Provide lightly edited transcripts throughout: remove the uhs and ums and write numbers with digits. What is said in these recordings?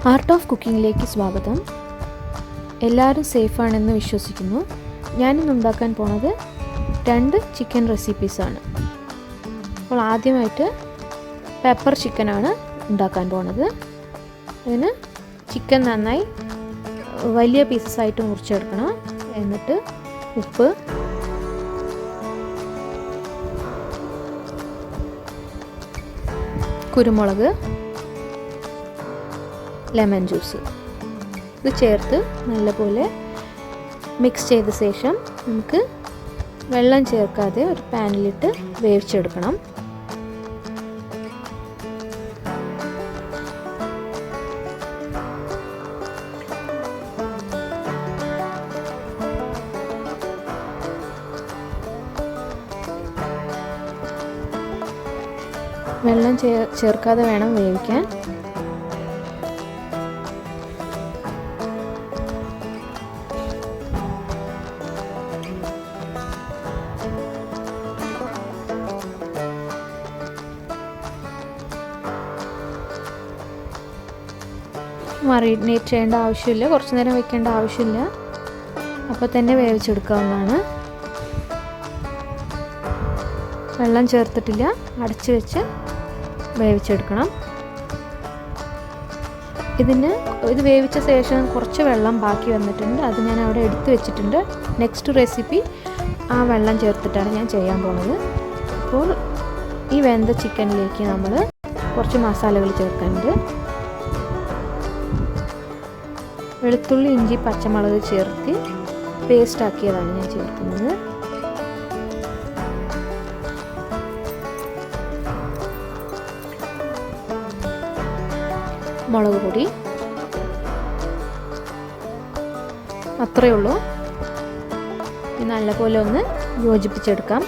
Art of കുക്കിങ്ങിലേക്ക് സ്വാഗതം. എല്ലാവരും സേഫാണെന്ന് വിശ്വസിക്കുന്നു. ഞാനിന്ന് ഉണ്ടാക്കാൻ പോണത് 2 ചിക്കൻ റെസിപ്പീസാണ്. അപ്പോൾ ആദ്യമായിട്ട് പെപ്പർ ചിക്കനാണ് ഉണ്ടാക്കാൻ പോണത്. അതിന് ചിക്കൻ നന്നായി വലിയ പീസസ് ആയിട്ട് മുറിച്ചെടുക്കണം. എന്നിട്ട് ഉപ്പ്, കുരുമുളക്, ലെമൺ ജ്യൂസ് ഇത് ചേർത്ത് നല്ലപോലെ മിക്സ് ചെയ്ത ശേഷം നമുക്ക് വെള്ളം ചേർക്കാതെ ഒരു പാനിലിട്ട് വേവിച്ചെടുക്കണം. വെള്ളം ചേർക്കാതെ വേണം വേവിക്കാൻ. മറിനേറ്റ് ചെയ്യേണ്ട ആവശ്യമില്ല, കുറച്ച് നേരം വെക്കേണ്ട ആവശ്യമില്ല, അപ്പോൾ തന്നെ വേവിച്ചെടുക്കാവുന്നതാണ്. വെള്ളം ചേർത്തിട്ടില്ല, അടച്ചു വെച്ച് വേവിച്ചെടുക്കണം. ഇത് വേവിച്ച ശേഷം കുറച്ച് വെള്ളം ബാക്കി വന്നിട്ടുണ്ട്, അത് ഞാൻ അവിടെ എടുത്തു വെച്ചിട്ടുണ്ട്. നെക്സ്റ്റ് റെസിപ്പി ആ വെള്ളം ചേർത്തിട്ടാണ് ഞാൻ ചെയ്യാൻ പോകുന്നത്. അപ്പോൾ ഈ വെന്ത ചിക്കനിലേക്ക് നമ്മൾ കുറച്ച് മസാലകൾ ചേർക്കാനുണ്ട്. വെളുത്തുള്ളി, ഇഞ്ചി, പച്ചമുളക് ചേർത്ത് പേസ്റ്റാക്കിയതാണ് ഞാൻ ചേർക്കുന്നത്. മുളക് പൊടി അത്രയേ ഉള്ളൂ. ഇത് നല്ലപോലെ ഒന്ന് യോജിപ്പിച്ചെടുക്കാം.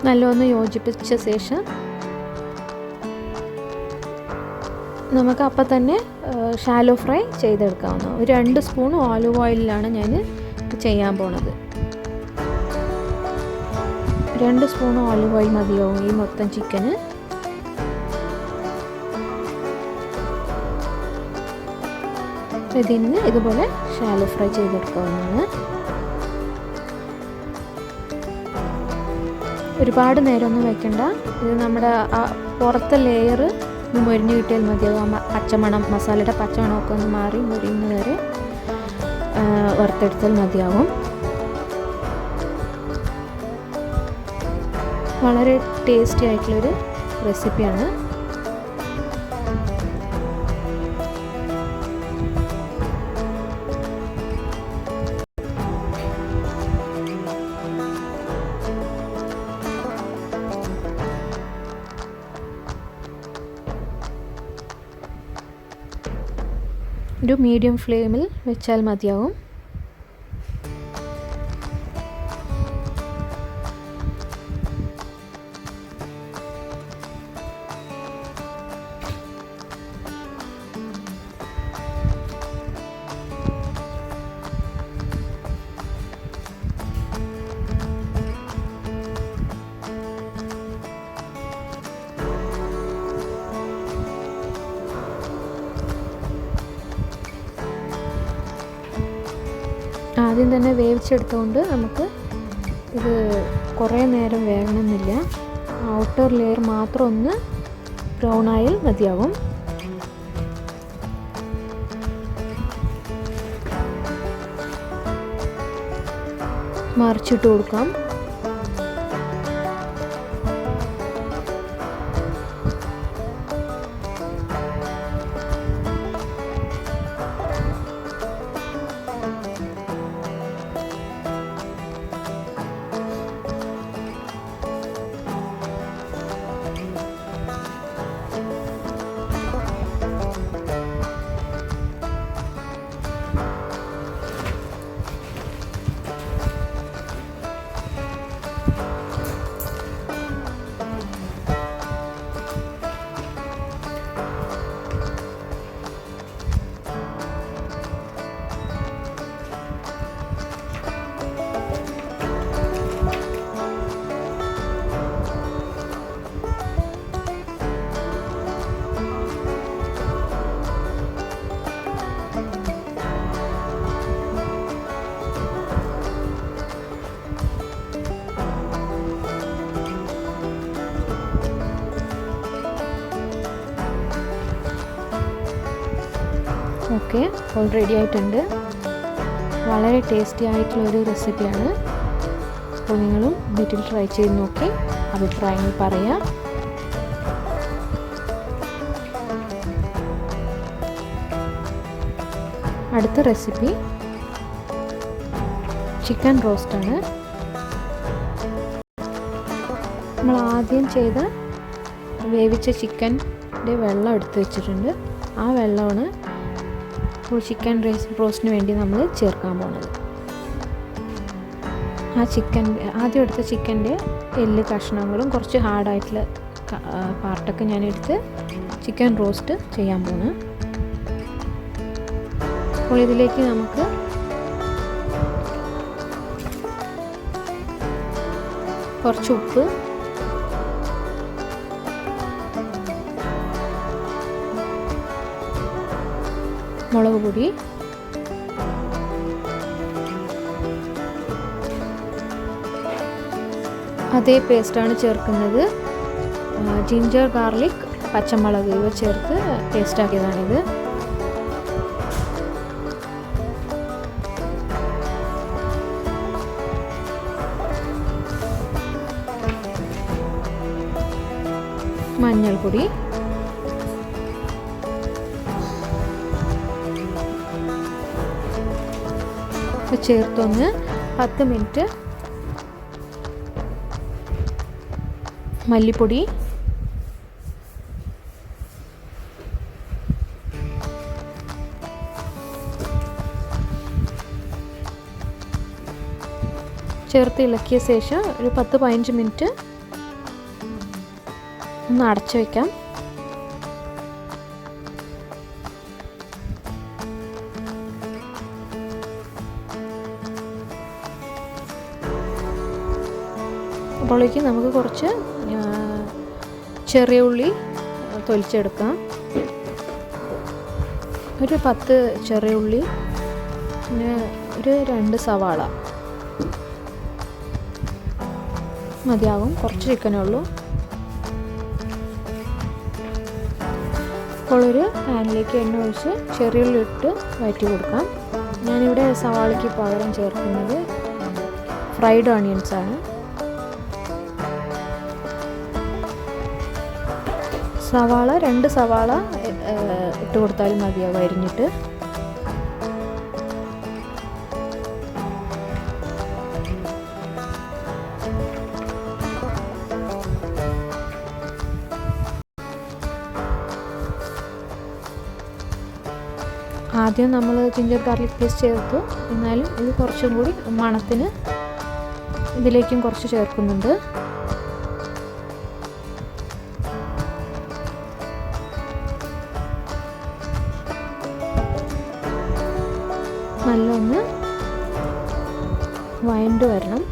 നല്ലൊന്ന് യോജിപ്പിച്ച ശേഷം നമുക്ക് അപ്പം തന്നെ ഷാലോ ഫ്രൈ ചെയ്തെടുക്കാവുന്ന ഒരു 2 സ്പൂൺ ഓലിവ് ഓയിലിലാണ് ഞാൻ ചെയ്യാൻ പോണത്. 2 സ്പൂൺ ഓലിവ് ഓയിൽ മതിയാവും ഈ മൊത്തം ചിക്കന്. ഇതിന് ഇതുപോലെ ഷാലോ ഫ്രൈ ചെയ്തെടുക്കാവുന്നതാണ്. ഒരുപാട് നേരമൊന്നും വെക്കണ്ട. ഇത് നമ്മുടെ ആ പുറത്തെ ലെയർ മൊരിഞ്ഞ് കിട്ടിയാൽ മതിയാവും. പച്ചമണം, മസാലയുടെ പച്ചമണമൊക്കെ ഒന്ന് മാറി മൊരിയുന്ന വരെ വറുത്തെടുത്താൽ മതിയാവും. വളരെ ടേസ്റ്റി ആയിട്ടുള്ളൊരു റെസിപ്പിയാണ്. ഒരു മീഡിയം ഫ്ലെയിമിൽ വെച്ചാൽ മതിയാവും. ആദ്യം തന്നെ വേവിച്ചെടുത്തുകൊണ്ട് നമുക്ക് ഇത് കുറേ നേരം വേകണമെന്നില്ല. ഔട്ടർ ലെയർ മാത്രം ഒന്ന് ബ്രൗൺ ആയാൽ മതിയാവും. മറിച്ചിട്ട് കൊടുക്കാം. ഓക്കെ, ഓൾറെഡി ആയിട്ടുണ്ട്. വളരെ ടേസ്റ്റി ആയിട്ടുള്ളൊരു റെസിപ്പിയാണ്. അപ്പോൾ നിങ്ങളും വീട്ടിൽ ട്രൈ ചെയ്ത് നോക്കി അഭിപ്രായങ്ങൾ പറയാം. അടുത്ത റെസിപ്പി ചിക്കൻ റോസ്റ്റാണ്. നമ്മൾ ആദ്യം ചെയ്ത വേവിച്ച ചിക്കൻ്റെ വെള്ളം എടുത്ത് വെച്ചിട്ടുണ്ട്. ആ വെള്ളമാണ് ഇപ്പോൾ ചിക്കൻ റോസ്റ്റിന് വേണ്ടി നമ്മൾ ചേർക്കാൻ പോകുന്നത്. ആ ആദ്യം എടുത്ത ചിക്കൻ്റെ എല്ല് കഷ്ണങ്ങളും കുറച്ച് ഹാർഡായിട്ടുള്ള പാർട്ടൊക്കെ ഞാൻ എടുത്ത് ചിക്കൻ റോസ്റ്റ് ചെയ്യാൻ പോകുന്നു. അപ്പോൾ ഇതിലേക്ക് നമുക്ക് കുറച്ച് ഉപ്പ്, മുളക് പൊടി, അതേ പേസ്റ്റാണ് ചേർക്കുന്നത്. ജിഞ്ചർ, ഗാർലിക്, പച്ചമുളക് ഇവ ചേർത്ത് പേസ്റ്റാക്കിയതാണിത്. മഞ്ഞൾപ്പൊടി, ചേർത്തൊന്ന് 10 മിനിറ്റ് മല്ലിപ്പൊടി, ചേർത്ത് ഇളക്കിയ ശേഷം ഒരു 10-15 മിനിറ്റ് ഒന്ന് അടച്ചു വയ്ക്കാം. അപ്പോഴേക്കും നമുക്ക് കുറച്ച് ചെറിയ ഉള്ളി തൊലിച്ചെടുക്കാം. ഒരു 10 ചെറിയ ഉള്ളി, പിന്നെ ഒരു 2 സവാള മതിയാകും. കുറച്ച് ചിക്കനേ ഉള്ളൂ. അപ്പോൾ ഒരു പാനിലേക്ക് എണ്ണ ഒഴിച്ച് ചെറിയ ഉള്ളി ഇട്ട് വഴറ്റി കൊടുക്കാം. ഞാനിവിടെ സവാളയ്ക്ക് പകരം ചേർക്കുന്നത് ഫ്രൈഡ് ഓണിയൻസ് ആണ്. സവാള 2 സവാള ഇട്ട് കൊടുത്താലും മതിയാവും അരിഞ്ഞിട്ട്. ആദ്യം നമ്മൾ ജിഞ്ചർ ഗാർലിക് പേസ്റ്റ് ചേർത്തു, എന്നാലും ഇത് കുറച്ചും കൂടി മണത്തിന് ഇതിലേക്കും കുറച്ച് ചേർക്കുന്നുണ്ട്. നല്ലൊന്ന് വഴണ്ട് വരണം.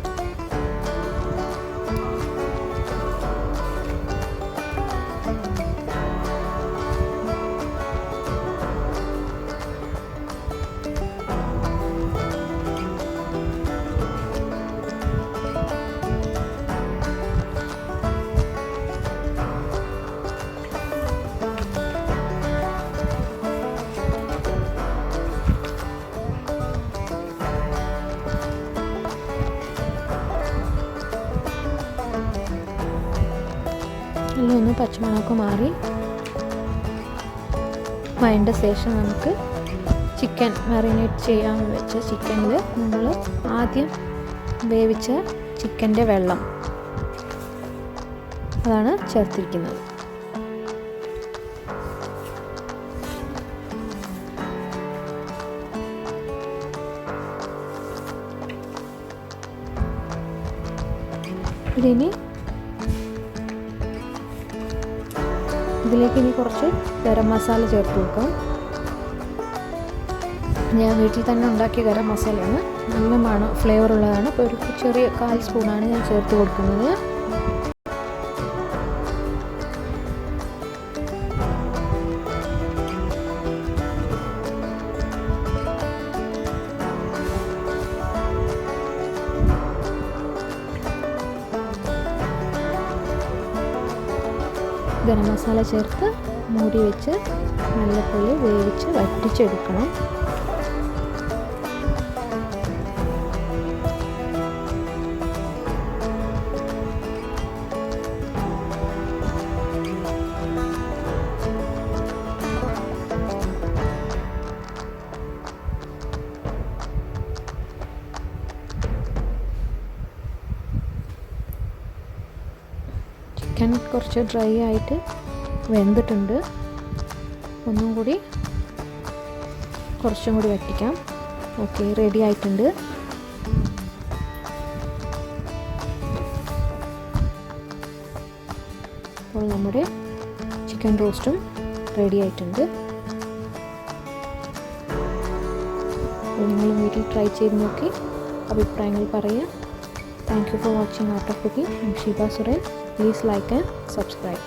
എല്ലാം ഒന്ന് പച്ചമുളകൊക്കെ മാറി വഴണ്ട ശേഷം നമുക്ക് ചിക്കൻ മാറിനേറ്റ് ചെയ്യാൻ വെച്ച ചിക്കനിൽ നമ്മൾ ആദ്യം വേവിച്ച ചിക്കൻ്റെ വെള്ളം അതാണ് ചേർത്തിരിക്കുന്നത്. ഇതിലേക്ക് ഇനി കുറച്ച് ഗരം മസാല ചേർത്ത് കൊടുക്കാം. ഞാൻ വീട്ടിൽ തന്നെ ഉണ്ടാക്കിയ ഗരം മസാലയാണ്. നല്ല മണം ഫ്ലേവർ ഉള്ളതാണ്. അപ്പോൾ ഒരു ചെറിയ 1/4 സ്പൂണാണ് ഞാൻ ചേർത്ത് കൊടുക്കുന്നത്. ഗരം മസാല ചേർത്ത് മൂടി വെച്ച് നല്ലപോലെ വേവിച്ച് വറ്റിച്ചെടുക്കണം. ചിക്കൻ കുറച്ച് ഡ്രൈ ആയിട്ട് വെന്തിട്ടുണ്ട്. ഒന്നും കൂടി കുറച്ചും കൂടി വറ്റിക്കാം. ഓക്കെ, റെഡി ആയിട്ടുണ്ട്. അപ്പോൾ നമ്മുടെ ചിക്കൻ റോസ്റ്റും റെഡി ആയിട്ടുണ്ട്. അപ്പോൾ നിങ്ങൾ വീട്ടിൽ ട്രൈ ചെയ്ത് നോക്കി അഭിപ്രായങ്ങൾ പറയുക. Thank you for watching Art of Cooking. I'm Shiba Suren. Please like and subscribe.